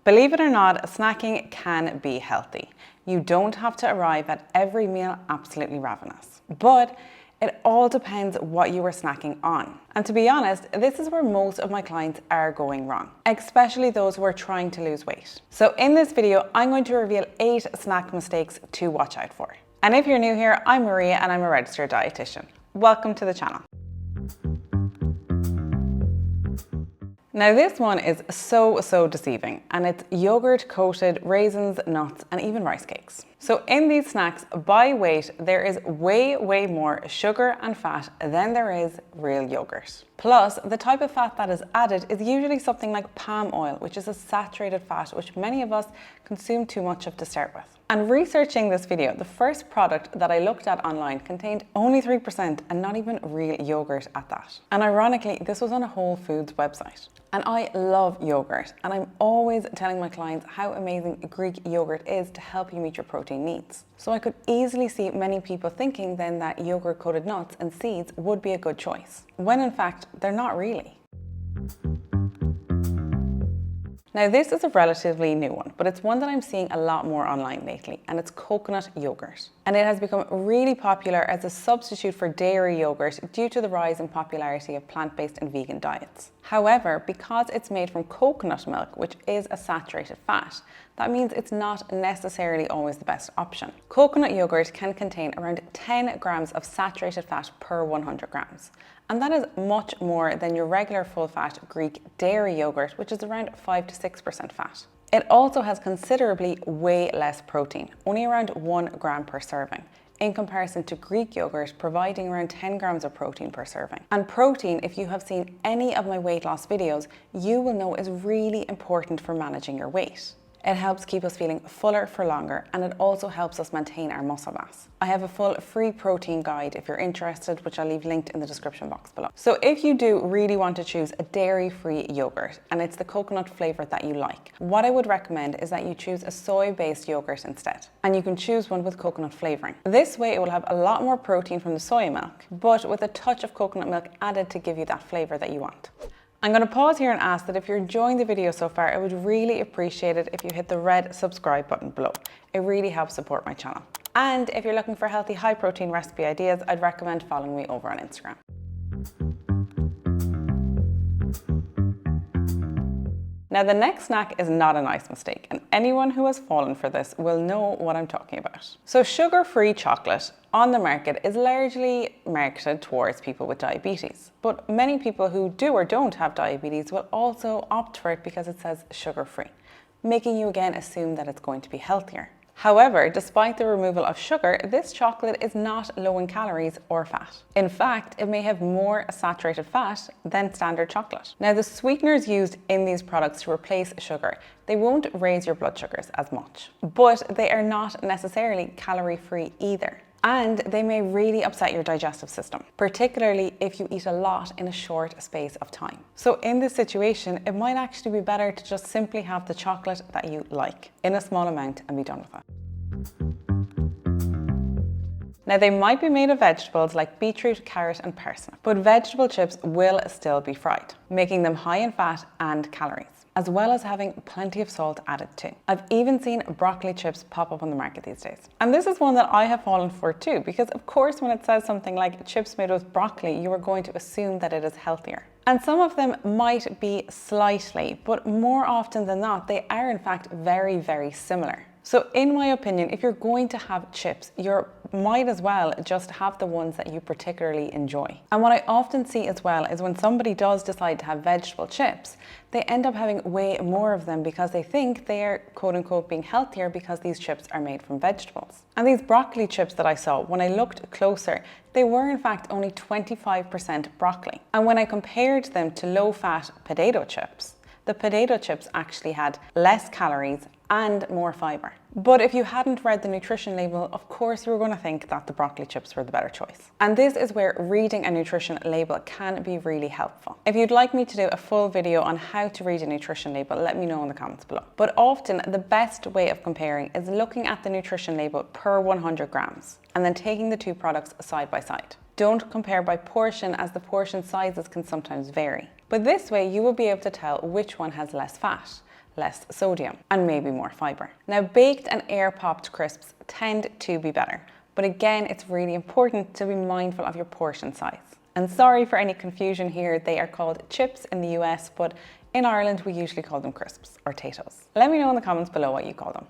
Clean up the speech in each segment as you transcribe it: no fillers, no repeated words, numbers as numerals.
Believe it or not, snacking can be healthy. You don't have to arrive at every meal absolutely ravenous. But it all depends what you are snacking on. And to be honest, this is where most of my clients are going wrong, especially those who are trying to lose weight. So in this video, I'm going to reveal 8 snack mistakes to watch out for. And if you're new here, I'm Maria and I'm a registered dietitian. Welcome to the channel. Now this one is so deceiving, and it's yogurt coated raisins, nuts, and even rice cakes. So in these snacks, by weight, there is way more sugar and fat than there is real yogurt. Plus, the type of fat that is added is usually something like palm oil, which is a saturated fat, which many of us consume too much of to start with. And researching this video, the first product that I looked at online contained only 3% and not even real yogurt at that. And ironically, this was on a Whole Foods website. And I love yogurt, and I'm always telling my clients how amazing Greek yogurt is to help you meet your protein needs. So I could easily see many people thinking then that yogurt coated nuts and seeds would be a good choice, when in fact, they're not really. Now this is a relatively new one, but it's one that I'm seeing a lot more online lately, and it's coconut yogurt. And it has become really popular as a substitute for dairy yogurt due to the rise in popularity of plant-based and vegan diets. However, because it's made from coconut milk, which is a saturated fat, that means it's not necessarily always the best option. Coconut yogurt can contain around 10 grams of saturated fat per 100 grams. And that is much more than your regular full-fat Greek dairy yogurt, which is around 5 to 6% fat. It also has considerably way less protein, only around 1 gram per serving, in comparison to Greek yogurt providing around 10 grams of protein per serving. And protein, if you have seen any of my weight loss videos, you will know is really important for managing your weight. It helps keep us feeling fuller for longer, and it also helps us maintain our muscle mass. I have a full free protein guide if you're interested, which I'll leave linked in the description box below. So if you do really want to choose a dairy-free yogurt and it's the coconut flavor that you like, what I would recommend is that you choose a soy-based yogurt instead. And you can choose one with coconut flavoring. This way it will have a lot more protein from the soy milk, but with a touch of coconut milk added to give you that flavor that you want. I'm going to pause here and ask that if you're enjoying the video so far, I would really appreciate it if you hit the red subscribe button below. It really helps support my channel. And if you're looking for healthy, high protein recipe ideas, I'd recommend following me over on Instagram. Now the next snack is not a nice mistake, and anyone who has fallen for this will know what I'm talking about. So sugar-free chocolate on the market is largely marketed towards people with diabetes, but many people who do or don't have diabetes will also opt for it because it says sugar-free, making you again assume that it's going to be healthier. However, despite the removal of sugar, this chocolate is not low in calories or fat. In fact, it may have more saturated fat than standard chocolate. Now, the sweeteners used in these products to replace sugar, they won't raise your blood sugars as much, but they are not necessarily calorie-free either. And they may really upset your digestive system, particularly if you eat a lot in a short space of time. So in this situation, it might actually be better to just simply have the chocolate that you like in a small amount and be done with it. Now they might be made of vegetables like beetroot, carrot and parsnip, but vegetable chips will still be fried, making them high in fat and calories, as well as having plenty of salt added too. I've even seen broccoli chips pop up on the market these days. And this is one that I have fallen for too, because of course when it says something like chips made with broccoli, you are going to assume that it is healthier. And some of them might be slightly, but more often than not, they are in fact very similar. So in my opinion, if you're going to have chips, you might as well just have the ones that you particularly enjoy. And what I often see as well is when somebody does decide to have vegetable chips, they end up having way more of them because they think they are quote unquote being healthier because these chips are made from vegetables. And these broccoli chips that I saw, when I looked closer, they were in fact only 25% broccoli. And when I compared them to low-fat potato chips, the potato chips actually had less calories and more fiber. But if you hadn't read the nutrition label, of course you were going to think that the broccoli chips were the better choice. And this is where reading a nutrition label can be really helpful. If you'd like me to do a full video on how to read a nutrition label, let me know in the comments below. But often the best way of comparing is looking at the nutrition label per 100 grams and then taking the two products side by side. Don't compare by portion, as the portion sizes can sometimes vary. But this way you will be able to tell which one has less fat, less sodium, and maybe more fibre. Now, baked and air-popped crisps tend to be better, but again, it's really important to be mindful of your portion size. And sorry for any confusion here, they are called chips in the US, but in Ireland we usually call them crisps or Taytos. Let me know in the comments below what you call them.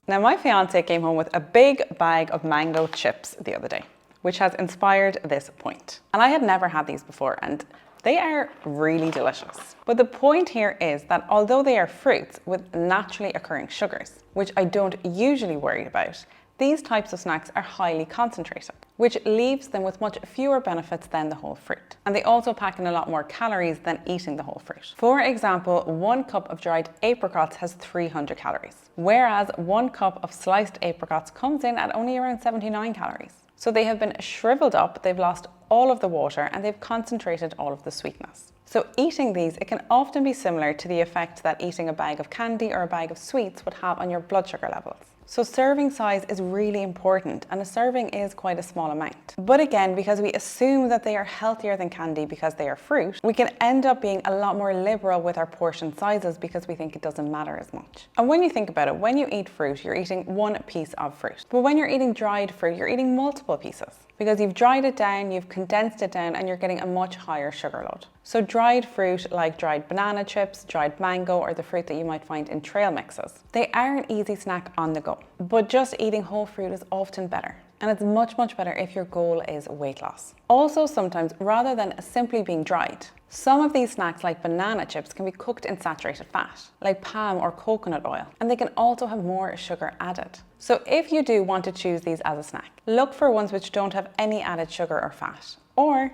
Now, my fiance came home with a big bag of mango chips the other day, which has inspired this point. And I had never had these before, and they are really delicious. But the point here is that although they are fruits with naturally occurring sugars, which I don't usually worry about, these types of snacks are highly concentrated, which leaves them with much fewer benefits than the whole fruit. And they also pack in a lot more calories than eating the whole fruit. For example, 1 cup of dried apricots has 300 calories, whereas 1 cup of sliced apricots comes in at only around 79 calories. So they have been shriveled up, they've lost all of the water, and they've concentrated all of the sweetness. So eating these, it can often be similar to the effect that eating a bag of candy or a bag of sweets would have on your blood sugar levels. So serving size is really important, and a serving is quite a small amount. But again, because we assume that they are healthier than candy because they are fruit, we can end up being a lot more liberal with our portion sizes because we think it doesn't matter as much. And when you think about it, when you eat fruit, you're eating one piece of fruit. But when you're eating dried fruit, you're eating multiple pieces because you've dried it down, you've condensed it down, and you're getting a much higher sugar load. So dried fruit like dried banana chips, dried mango, or the fruit that you might find in trail mixes, they are an easy snack on the go. But just eating whole fruit is often better. And it's much, much better if your goal is weight loss. Also, sometimes, rather than simply being dried, some of these snacks like banana chips can be cooked in saturated fat, like palm or coconut oil, and they can also have more sugar added. So if you do want to choose these as a snack, look for ones which don't have any added sugar or fat, or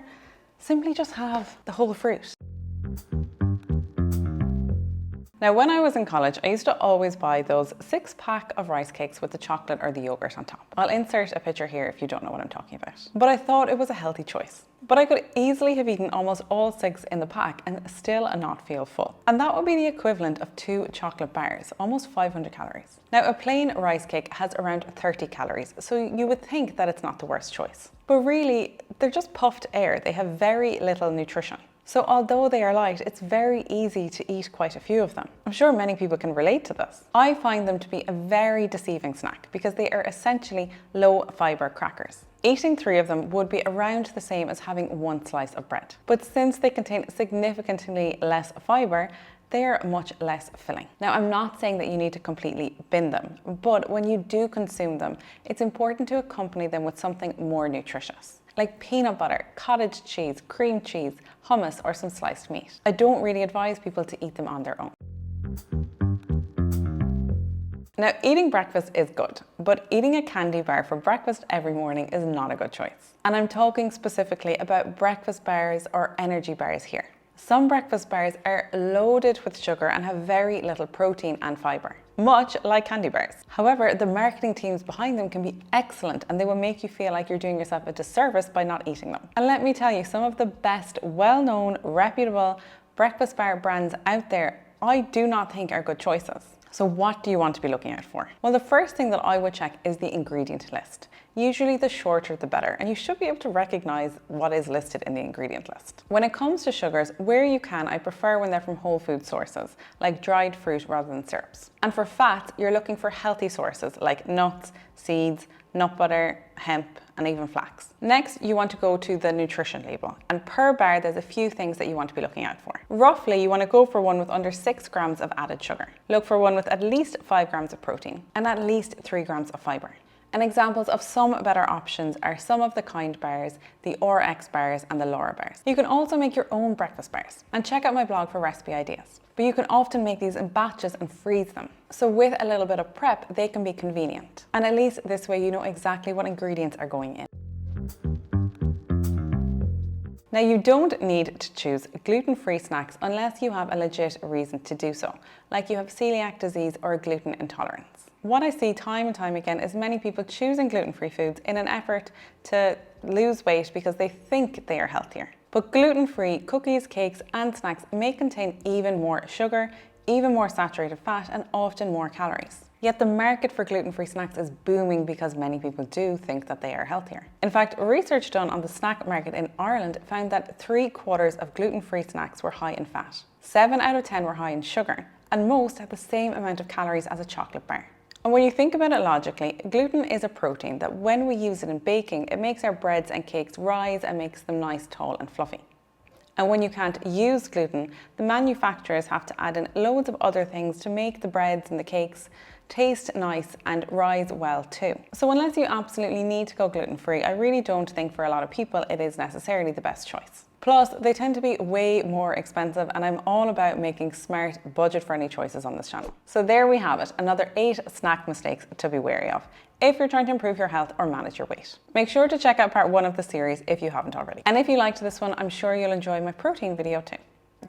simply just have the whole fruit. Now, when I was in college, I used to always buy those 6-pack of rice cakes with the chocolate or the yogurt on top. I'll insert a picture here if you don't know what I'm talking about. But I thought it was a healthy choice. But I could easily have eaten almost all 6 in the pack and still not feel full. And that would be the equivalent of 2 chocolate bars, almost 500 calories. Now, a plain rice cake has around 30 calories, so you would think that it's not the worst choice. But really, they're just puffed air. They have very little nutrition. So although they are light, it's very easy to eat quite a few of them. I'm sure many people can relate to this. I find them to be a very deceiving snack because they are essentially low fibre crackers. Eating 3 of them would be around the same as having 1 slice of bread. But since they contain significantly less fibre, they are much less filling. Now, I'm not saying that you need to completely bin them, but when you do consume them, it's important to accompany them with something more nutritious, like peanut butter, cottage cheese, cream cheese, hummus, or some sliced meat. I don't really advise people to eat them on their own. Now, eating breakfast is good, but eating a candy bar for breakfast every morning is not a good choice. And I'm talking specifically about breakfast bars or energy bars here. Some breakfast bars are loaded with sugar and have very little protein and fibre, much like candy bars. However, the marketing teams behind them can be excellent, and they will make you feel like you're doing yourself a disservice by not eating them. And let me tell you, some of the best, well-known, reputable breakfast bar brands out there, I do not think are good choices. So what do you want to be looking out for? Well, the first thing that I would check is the ingredient list. Usually the shorter the better, and you should be able to recognize what is listed in the ingredient list. When it comes to sugars, where you can, I prefer when they're from whole food sources, like dried fruit rather than syrups. And for fats, you're looking for healthy sources like nuts, seeds, nut butter, hemp, and even flax. Next, you want to go to the nutrition label, and per bar there's a few things that you want to be looking out for. Roughly, you want to go for one with under 6 grams of added sugar. Look for one with at least 5 grams of protein and at least 3 grams of fibre. And examples of some better options are some of the Kind bars, the RX bars, and the Laura bars. You can also make your own breakfast bars, and check out my blog for recipe ideas. But you can often make these in batches and freeze them. So with a little bit of prep, they can be convenient. And at least this way you know exactly what ingredients are going in. Now, you don't need to choose gluten-free snacks unless you have a legit reason to do so, like you have celiac disease or a gluten intolerance. What I see time and time again is many people choosing gluten-free foods in an effort to lose weight because they think they are healthier. But gluten-free cookies, cakes, and snacks may contain even more sugar, even more saturated fat, and often more calories. Yet the market for gluten-free snacks is booming because many people do think that they are healthier. In fact, research done on the snack market in Ireland found that 3/4 of gluten-free snacks were high in fat, 7 out of 10 were high in sugar, and most had the same amount of calories as a chocolate bar. And when you think about it logically, gluten is a protein that when we use it in baking, it makes our breads and cakes rise and makes them nice, tall and fluffy. And when you can't use gluten, the manufacturers have to add in loads of other things to make the breads and the cakes taste nice and rise well too. So unless you absolutely need to go gluten-free, I really don't think for a lot of people it is necessarily the best choice. Plus, they tend to be way more expensive, and I'm all about making smart, budget-friendly choices on this channel. So there we have it, another 8 snack mistakes to be wary of if you're trying to improve your health or manage your weight. Make sure to check out part 1 of the series if you haven't already. And if you liked this one, I'm sure you'll enjoy my protein video too.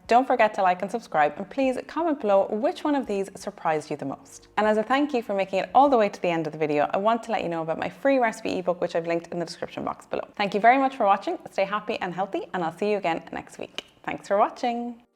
Don't forget to like and subscribe, and please comment below which one of these surprised you the most. And as a thank you for making it all the way to the end of the video, I want to let you know about my free recipe ebook, which I've linked in the description box below. Thank you very much for watching, stay happy and healthy, and I'll see you again next week. Thanks for watching.